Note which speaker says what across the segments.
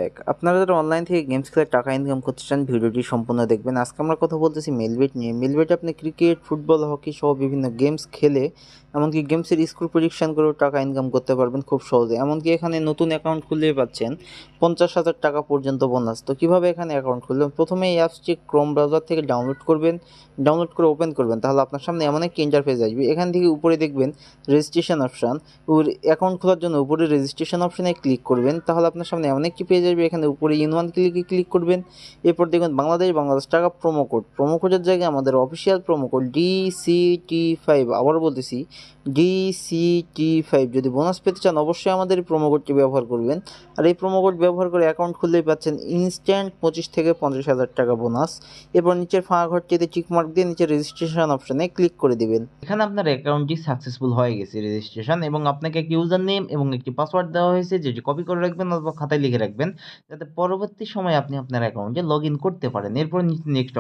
Speaker 1: Back. আপনারা যারা online থেকে গেমস খেলে টাকা ইনকাম করতে চান ভিডিওটি সম্পূর্ণ দেখবেন। আজকে আমরা কথা বলতেছি মেলবেট নিয়ে। মেলবেটে আপনি ক্রিকেট, ফুটবল, হকি সহ বিভিন্ন গেমস খেলে এমনকি গেমসের স্কোর প্রেডিকশন করেও টাকা ইনকাম করতে পারবেন খুব সহজে। এমনকি এখানে নতুন অ্যাকাউন্ট খুললে পাচ্ছেন 50,000 টাকা পর্যন্ত বোনাস। তো কীভাবে এখানে অ্যাকাউন্ট খুলবেন? প্রথমে এই অ্যাপসটি ক্রোম ব্রাউজার থেকে ডাউনলোড করবেন, ডাউনলোড করে ওপেন করবেন, তাহলে আপনার সামনে এমন একটি ইন্টারফেস আসবে। এখান থেকে উপরে দেখবেন রেজিস্ট্রেশন অপশান। অ্যাকাউন্ট খোলার জন্য উপরে রেজিস্ট্রেশন অপশানে ক্লিক করবেন, তাহলে আপনার সামনে এমন একটি পেজ আসবে। এখানে উপরে ইন-ওয়ান ক্লিক করবেন। এরপর দেখবেন বাংলাদেশ টাকা প্রোমো কোডের জায়গায় আমাদের অফিসিয়াল প্রোমো কোড DCT5, আবারও বলতেছি DCT5। যদি বোনাস পেতে চান অবশ্যই আমাদের এই প্রোমো কোডটি ব্যবহার করবেন। আর এই প্রোমো কোড ব্যবহার করে অ্যাকাউন্ট খুললেই পাচ্ছেন ইনস্ট্যান্ট 25 থেকে 50,000 টাকা বোনাস। এরপর নিচের ফাঁকা ঘরটিতে টিকমার্ক দিয়ে নিচে রেজিস্ট্রেশন অপশানে ক্লিক করে দিবেন। এখানে আপনার অ্যাকাউন্টটি সাকসেসফুল হয়ে গেছে রেজিস্ট্রেশন, এবং আপনাকে একটি ইউজার নেম এবং একটি পাসওয়ার্ড দেওয়া হয়েছে, যেটি কপি করে রাখবেন অথবা খাতায় লিখে রাখবেন, যাতে পরবর্তী সময়ে আপনি আপনার অ্যাকাউন্টে লগ ইন করতে পারেন। এরপর নিচে নেক্সট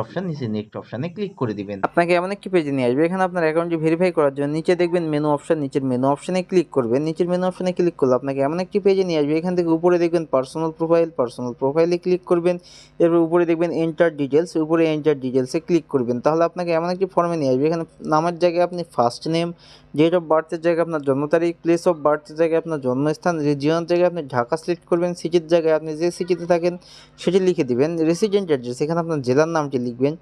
Speaker 1: অপশানে ক্লিক করে দিবেন। আপনাকে এমন একটি পেজে নিয়ে আসবে। এখানে আপনার অ্যাকাউন্টটি ভেরিফাই করার জন্য নিচে দেখবেন মেনু অপশান, নিচের মেনু অপশানে ক্লিক করবেন। নিচের মেনু অপশানে ক্লিক করলে আপনাকে এমন একটি পেজে নিয়ে আসবে। এখান থেকে উপরে দেখবেন পার্সোনাল প্রোফাইলে ক্লিক করবেন। এরপর উপরে দেখবেন এন্টার ডিটেলস, উপরে এন্টার ডিটেলসে ক্লিক করবেন, তাহলে আপনাকে এমন একটি ফর্মে নিয়ে আসবে। এখানে নামের জায়গায় আপনি ফার্স্ট নেম, ডেট অফ বার্থের জায়গায় আপনার জন্ম তারিখ, প্লেস অফ বার্থের জায়গায় আপনার জন্মস্থান, রিজিয়নের জায়গায় আপনি ঢাকা সিলেক্ট করবেন, সিটির জায়গায় আপনি যে সিটিতে থাকেন সেটি লিখে দিবেন। রেসিডেন্ট অ্যাড্রেস, এখানে আপনার জেলার নামটি লিখবেন।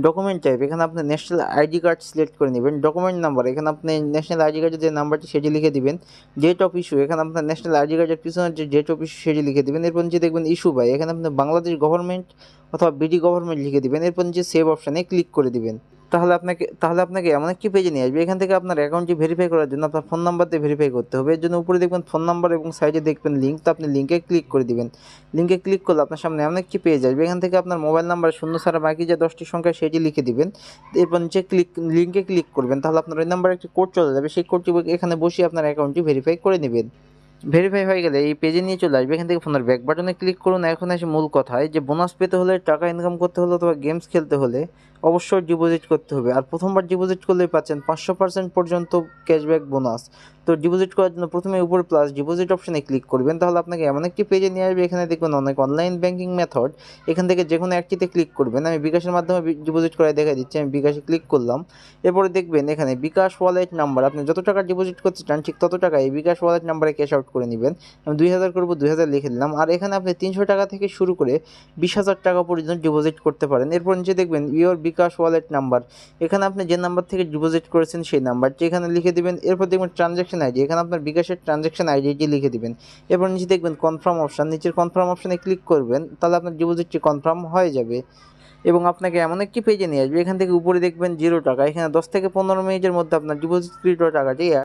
Speaker 1: ডকুমেন্ট টাইপ, এখানে আপনি ন্যাশনাল আইডি কার্ড সিলেক্ট করে নেবেন। ডকুমেন্ট নাম্বার, এখানে আপনি ন্যাশনাল আইডি কার্ডের যে নাম্বারটি সেটি লিখে দিবেন। ডেট অফ ইস্যু, এখানে আপনার ন্যাশনাল আইডি কার্ডের পিছনের যে ডেট অফ ইস্যু সেটি লিখে দিবেন। এরপর নিচে দেখবেন ইস্যু বাই, এখানে আপনি বাংলাদেশ গভর্নমেন্ট অথবা বিডি গভর্নমেন্ট লিখে দিবেন। এরপর নিচে সেভ অপশানে ক্লিক করে দিবেন। তাহলে আপনাকে এমন একটি পেজে নিয়ে আসবে। এখান থেকে আপনার অ্যাকাউন্টটি ভেরিফাই করার জন্য আপনার ফোন নাম্বার দিয়ে ভেরিফাই করতে হবে। এর জন্য উপরে দেখবেন ফোন নাম্বার এবং সাইডে দেখবেন লিঙ্ক, তো আপনি লিঙ্কে ক্লিক করে দিবেন। লিঙ্কে ক্লিক করলে আপনার সামনে এমন একটি পেজ আসবে। এখান থেকে আপনার মোবাইল নাম্বার শূন্য ছাড়া বাকি যে 10টি সংখ্যা সেটি লিখে দিবেন। এরপর নিচে লিঙ্কে ক্লিক করবেন, তাহলে আপনার ওই নাম্বারে একটি কোড চলে যাবে। সেই কোডটি এখানে বসিয়ে আপনার অ্যাকাউন্টটি ভেরিফাই করে নেবেন। ভেরিফাই হয়ে গেলে এই পেজে নিয়ে চলে আসবে। এখান থেকে ফোনের ব্যাক বাটনে ক্লিক করুন। এখন এসে মূল কথায় যে বোনাস পেতে হলে, টাকা ইনকাম করতে হলে অথবা গেমস খেলতে হলে অবশ্যই ডিপোজিট করতে হবে। আর প্রথমবার ডিপোজিট করলেই পাচ্ছেন 500% পর্যন্ত ক্যাশব্যাক বোনাস। তো ডিপোজিট করার জন্য প্রথমে উপরে প্লাস ডিপোজিট অপশানে ক্লিক করবেন, তাহলে আপনাকে এমন একটি পেজে নিয়ে আসবে। এখানে দেখবেন অনেক অনলাইন ব্যাঙ্কিং মেথড, এখান থেকে যে কোনো একটিতে ক্লিক করবেন। আমি বিকাশের মাধ্যমে ডিপোজিট করে দেখা দিচ্ছি, আমি বিকাশে ক্লিক করলাম। এরপরে দেখবেন এখানে বিকাশ ওয়ালেট নাম্বার, আপনি যত টাকা ডিপোজিট করতে চান ঠিক তত টাকা এই বিকাশ ওয়ালেট নাম্বারে ক্যাশ আউট করে নেবেন। আমি 2000 করবো, 2000 লিখে দিলাম। আর এখানে আপনি 300 টাকা থেকে শুরু করে 20,000 টাকা পর্যন্ত ডিপোজিট করতে পারেন। এরপর নিচে দেখবেন ইওর বিকাশ ওয়ালেট নাম্বার, এখানে আপনি যে নাম্বার থেকে ডিপোজিট করেছেন সেই নাম্বারটি এখানে লিখে দিবেন। এরপর দেখবেন ট্রানজ্যাকশন আইডি, এখানে আপনার বিকাশের ট্রানজ্যাকশন আইডিটি লিখে দিবেন। এরপর নিচে দেখবেন কনফার্ম অপশান, নিচের কনফার্ম অপশানে ক্লিক করবেন, তাহলে আপনার ডিপোজিটটি কনফার্ম হয়ে যাবে। এবং আপনাকে এমন একটি পেজে নিয়ে আসবে। এখান থেকে উপরে দেখবেন 0 টাকা, এখানে 10 থেকে 15 মিনিটের মধ্যে আপনার ডিপোজিটকৃত টাকাটি